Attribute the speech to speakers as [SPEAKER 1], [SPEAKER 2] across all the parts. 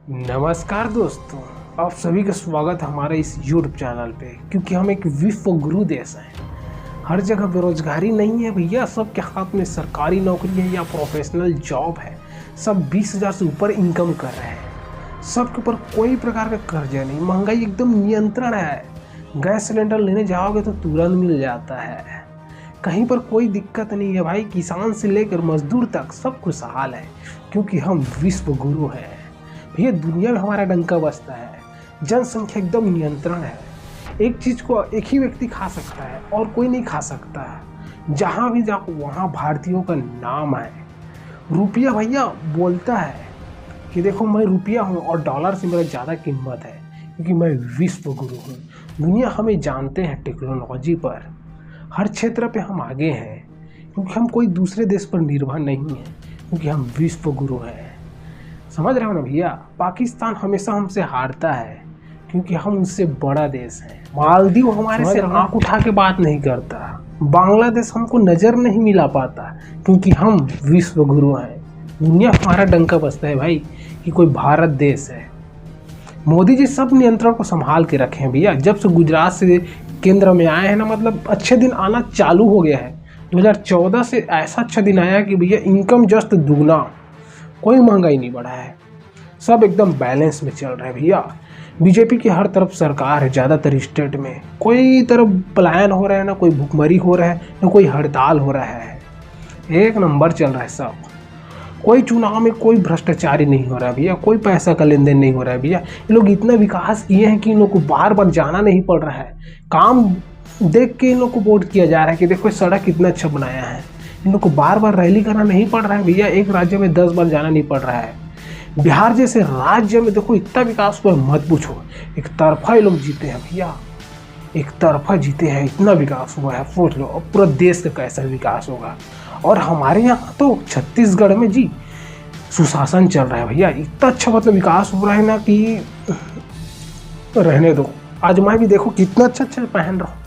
[SPEAKER 1] नमस्कार दोस्तों, आप सभी का स्वागत है हमारे इस YouTube चैनल पे। क्योंकि हम एक विश्व गुरु देश हैं। हर जगह बेरोजगारी नहीं है भैया, सबके हाथ में सरकारी नौकरी है या प्रोफेशनल जॉब है। सब 20,000 से ऊपर इनकम कर रहे हैं। सबके ऊपर कोई प्रकार का कर्जा नहीं, महंगाई एकदम नियंत्रण है। गैस सिलेंडर लेने जाओगे तो तुरंत मिल जाता है। कहीं पर कोई दिक्कत नहीं है भाई, किसान से लेकर मजदूर तक सब खुशहाल है। क्योंकि हम विश्व गुरु हैं भैया। दुनिया में हमारा डंका बजता है। जनसंख्या एकदम नियंत्रण है। एक चीज़ को एक ही व्यक्ति खा सकता है और कोई नहीं खा सकता है। जहाँ भी जाओ वहाँ भारतीयों का नाम है। रुपया भैया बोलता है कि देखो मैं रुपया हूँ और डॉलर से मेरा ज़्यादा कीमत है, क्योंकि मैं विश्व गुरु हूँ। दुनिया हमें जानते हैं टेक्नोलॉजी पर, हर क्षेत्र पे हम आगे हैं। क्योंकि हम कोई दूसरे देश पर निर्भर नहीं हैं, क्योंकि हम विश्व गुरु हैं। समझ रहे हो ना भैया। पाकिस्तान हमेशा हमसे हारता है क्योंकि हम उससे बड़ा देश है। मालदीव हमारे से आंख उठा के बात नहीं करता। बांग्लादेश हमको नज़र नहीं मिला पाता क्योंकि हम विश्व गुरु हैं। दुनिया हमारा डंका बजता है भाई कि कोई भारत देश है। मोदी जी सब नियंत्रण को संभाल के रखे हैं भैया। जब से गुजरात से केंद्र में आए हैं ना, मतलब अच्छे दिन आना चालू हो गया है। 2014 से ऐसा अच्छा दिन आया कि भैया इनकम जस्ट दुगना, कोई महंगाई नहीं बढ़ा है। सब एकदम बैलेंस में चल रहा है भैया। बीजेपी की हर तरफ सरकार है, ज़्यादातर स्टेट में। कोई तरफ पलायन हो रहा है ना, कोई भुखमरी हो रहा है ना, कोई हड़ताल हो रहा है। एक नंबर चल रहा है सब। कोई चुनाव में कोई भ्रष्टाचारी नहीं हो रहा है भैया, कोई पैसा का लेन देन नहीं हो रहा है भैया। ये लोग इतना विकास किए हैं कि इन लोग को बार बार जाना नहीं पड़ रहा है। काम देख के इन लोग को वोट किया जा रहा है कि देखो सड़क कितना अच्छा बनाया है। इन लोग को बार बार रैली करना नहीं पड़ रहा है भैया। एक राज्य में 10 बार जाना नहीं पड़ रहा है। बिहार जैसे राज्य में देखो इतना विकास पर मत पूछो। एक तरफा ये लोग जीते हैं भैया, एक तरफा जीते हैं। इतना विकास हुआ है, सोच लो अब पूरा देश का कैसा विकास होगा। और हमारे यहाँ तो छत्तीसगढ़ में जी सुशासन चल रहा है भैया। इतना अच्छा मतलब विकास हो रहा है ना कि रहने दो। आज मैं भी देखो कितना अच्छा अच्छा पहन रहा हूँ।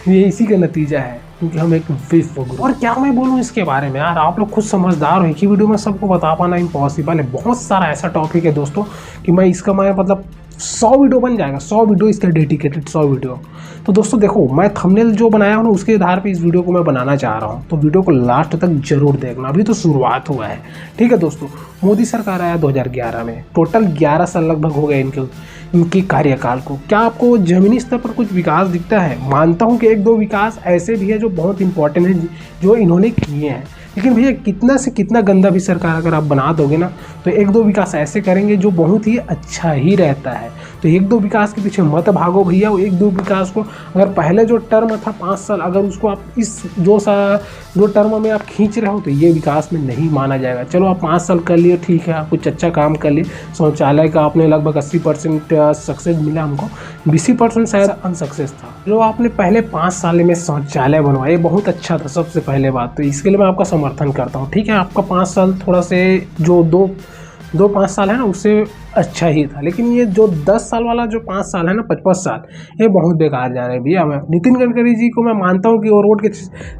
[SPEAKER 1] ये इसी का नतीजा है क्योंकि हम एक विश्व गुरु। और क्या मैं बोलूँ इसके बारे में यार, आप लोग खुद समझदार हो। एक ही वीडियो में सबको बता पाना इम्पॉसिबल है। बहुत सारा ऐसा टॉपिक है दोस्तों कि मैं मतलब 100 वीडियो बन जाएगा। 100 वीडियो इसका डेडिकेटेड, 100 वीडियो। तो दोस्तों देखो, मैं थंबनेल जो बनाया हूँ ना उसके आधार पे इस वीडियो को मैं बनाना चाह रहा हूँ। तो वीडियो को लास्ट तक जरूर देखना, अभी तो शुरुआत हुआ है। ठीक है दोस्तों। मोदी सरकार आया 2011 में। टोटल 11 साल लगभग हो गए इनके कार्यकाल को। क्या आपको जमीनी स्तर पर कुछ विकास दिखता है? मानता हूँ कि एक दो विकास ऐसे भी है जो बहुत इंपॉर्टेंट है, जो इन्होंने किए हैं। लेकिन भैया कितना से कितना गंदा भी सरकार अगर आप बना दोगे ना, तो एक दो विकास ऐसे करेंगे जो बहुत ही अच्छा ही रहता है। तो एक दो विकास के पीछे मत भागो भैया। एक दो विकास को अगर पहले जो टर्म था 5 साल, अगर उसको आप इस 2 टर्म में आप खींच रहे हो तो ये विकास में नहीं माना जाएगा। चलो आप 5 साल कर लिए, ठीक है, आप कुछ अच्छा काम कर लिए। शौचालय का आपने लगभग 80% सक्सेस मिला, हमको 20% शायद अनसक्सेस था। जो आपने पहले 5 साल में शौचालय बनवाए बहुत अच्छा था सबसे पहले बात। तो इसके लिए मैं आपका समर्थन करता हूँ। ठीक है, आपका 5 साल थोड़ा से जो 5 साल है ना उससे अच्छा ही था। लेकिन ये जो 10 साल वाला जो 5 साल है ना, 55 साल, ये बहुत बेकार जा रहे हैं भैया। मैं नितिन गडकरी जी को मैं मानता हूँ कि वो रोड के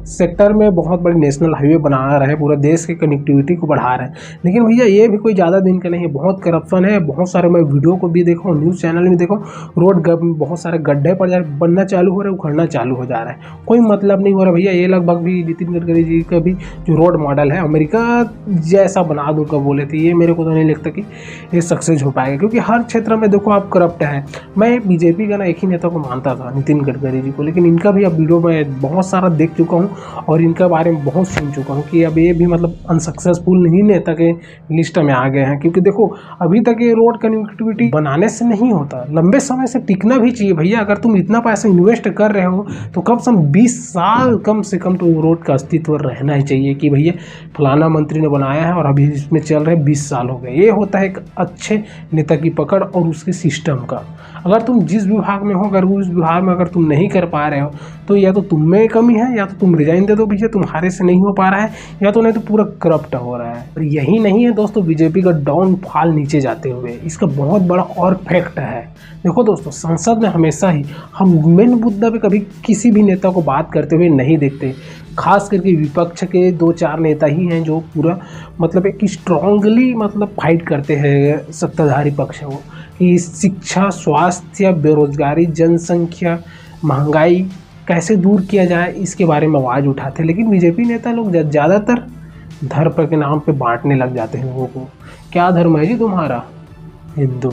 [SPEAKER 1] सेक्टर में बहुत बड़ी नेशनल हाईवे बना रहे हैं, पूरे देश की कनेक्टिविटी को बढ़ा रहे हैं। लेकिन भैया ये भी कोई ज़्यादा दिन का नहीं है। बहुत करप्शन है। बहुत सारे मैं वीडियो को भी देखा, न्यूज़ चैनल में देखो, रोड बहुत सारे गड्ढे पड़ जा रहे, बनना चालू हो रहे, उखड़ना चालू हो जा रहा है। कोई मतलब नहीं हो रहा भैया। ये लगभग भी नितिन गडकरी जी का भी जो रोड मॉडल है अमेरिका जैसा बना दो का बोले थे, ये मेरे को तो नहीं लगता कि ये सक्सेस हो पाएगा। क्योंकि हर क्षेत्र में देखो आप करप्ट है। मैं बीजेपी का ना एक ही नेता को मानता था, नितिन गडकरी जी को। लेकिन इनका भी अब वीडियो में बहुत सारा देख चुका हूँ और इनके बारे में बहुत सुन चुका हूँ कि अब ये भी मतलब अनसक्सेसफुल नहीं नेता के लिस्ट में आ गए हैं। क्योंकि देखो अभी तक ये रोड कनेक्टिविटी बनाने से नहीं होता, लंबे समय से टिकना भी चाहिए भैया। अगर तुम इतना पैसा इन्वेस्ट कर रहे हो तो कम से कम 20 साल कम से कम तो रोड का अस्तित्व रहना ही चाहिए कि भैया फलाना मंत्री ने बनाया है और अभी इसमें चल रहे 20 साल हो गए। ये होता है एक अच्छे नेता की पकड़ और उसके सिस्टम का। अगर तुम जिस विभाग में हो, अगर उस विभाग में अगर तुम नहीं कर पा रहे हो तो या तो तुम में कमी है, या तो तुम रिजाइन दे दो भैया, तुम्हारे से नहीं हो पा रहा है, या तो नहीं तो पूरा करप्ट हो रहा है। और यही नहीं है दोस्तों बीजेपी का डाउनफॉल नीचे जाते हुए, इसका बहुत बड़ा और फैक्ट है। देखो दोस्तों, संसद में हमेशा ही हम मेन मुद्दा पे कभी किसी भी नेता को बात करते हुए नहीं देखते। खास करके विपक्ष के 2-4 नेता ही हैं जो पूरा मतलब एक स्ट्रांगली मतलब फाइट करते हैं सत्ताधारी पक्ष को, कि शिक्षा, स्वास्थ्य या बेरोजगारी, जनसंख्या, महंगाई कैसे दूर किया जाए, इसके बारे में आवाज़ उठाते हैं। लेकिन बीजेपी नेता लोग ज़्यादातर धर्म के नाम पे बांटने लग जाते हैं लोगों को। क्या धर्म है जी तुम्हारा? हिंदू।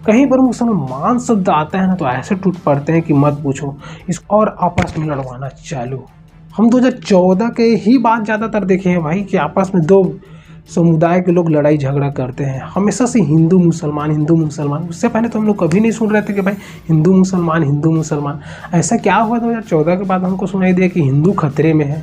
[SPEAKER 1] कहीं पर मुसलमान शब्द आता है ना तो ऐसे टूट पड़ते हैं कि मत पूछो, इसको और आपस में लड़वाना चालू। हम 2014 के ही बात ज़्यादातर देखे हैं भाई, कि आपस में 2 समुदाय के लोग लड़ाई झगड़ा करते हैं हमेशा से, हिंदू मुसलमान हिंदू मुसलमान। उससे पहले तो हम लोग कभी नहीं सुन रहे थे कि भाई हिंदू मुसलमान हिंदू मुसलमान। ऐसा क्या हुआ 2014 के बाद हमको सुनाई दिया कि हिंदू खतरे में है।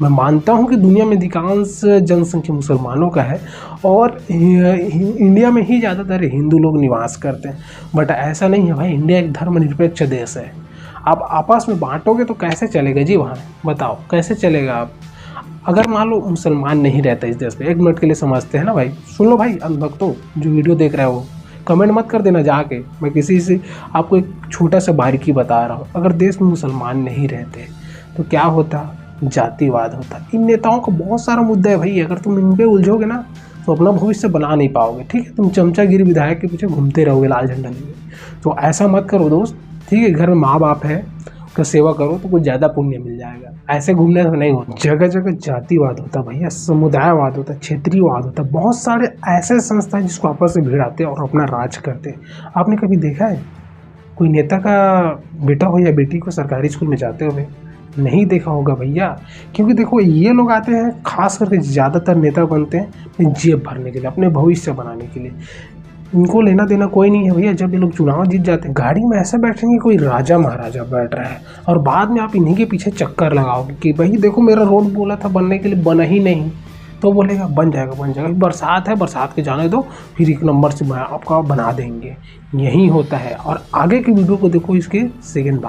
[SPEAKER 1] मैं मानता हूं कि दुनिया में अधिकांश जनसंख्या मुसलमानों का है और इंडिया में ही ज़्यादातर हिंदू लोग निवास करते हैं, बट ऐसा नहीं है भाई। इंडिया एक धर्मनिरपेक्ष देश है। आप आपस में बांटोगे तो कैसे चलेगा जी? वहाँ बताओ कैसे चलेगा? आप अगर मान लो मुसलमान नहीं रहता इस देश में, 1 मिनट के लिए समझते हैं ना भाई, सुन लो भाई अंधभक्तों जो वीडियो देख रहे हो, कमेंट मत कर देना जाके, मैं किसी से आपको एक छोटा सा बारीकी बता रहा हूँ। अगर देश में मुसलमान नहीं रहते तो क्या होता? जातिवाद होता। इन नेताओं का बहुत सारा मुद्दा है भाई, अगर तुम इन पे उलझोगे ना तो अपना भविष्य बना नहीं पाओगे। ठीक है, तुम चमचागिरी विधायक के पीछे घूमते रहोगे लाल झंडा लिए। तो ऐसा मत करो दोस्त, ठीक है? घर में माँ बाप है, उसका सेवा करो तो कुछ ज़्यादा पुण्य मिल जाएगा। ऐसे घूमने से नहीं होता। जगह जगह जातिवाद होता भैया, समुदायवाद होता, क्षेत्रीयवाद होता, बहुत सारे ऐसे संस्थाएं जिसको आपस में भिड़ाते हैं और अपना राज करते हैं। आपने कभी देखा है कोई नेता का बेटा हो या बेटी को सरकारी स्कूल में जाते हुए? नहीं देखा होगा भैया, क्योंकि देखो ये लोग आते हैं, खास करके ज़्यादातर नेता बनते हैं अपनी जेब भरने के लिए, अपने भविष्य बनाने के लिए। इनको लेना देना कोई नहीं है भैया। जब ये लोग चुनाव जीत जाते हैं, गाड़ी में ऐसे बैठेंगे कोई राजा महाराजा बैठ रहा है, और बाद में आप इन्हीं के पीछे चक्कर लगाओगे कि भाई देखो मेरा रोड बोला था बनने के लिए, बना ही नहीं, तो बोलेगा बन जाएगा बन जाएगा, बरसात है बरसात के जाने दो, फिर 1 नंबर से आपका बना देंगे। यही होता है। और आगे की वीडियो को देखो, इसके सेकंड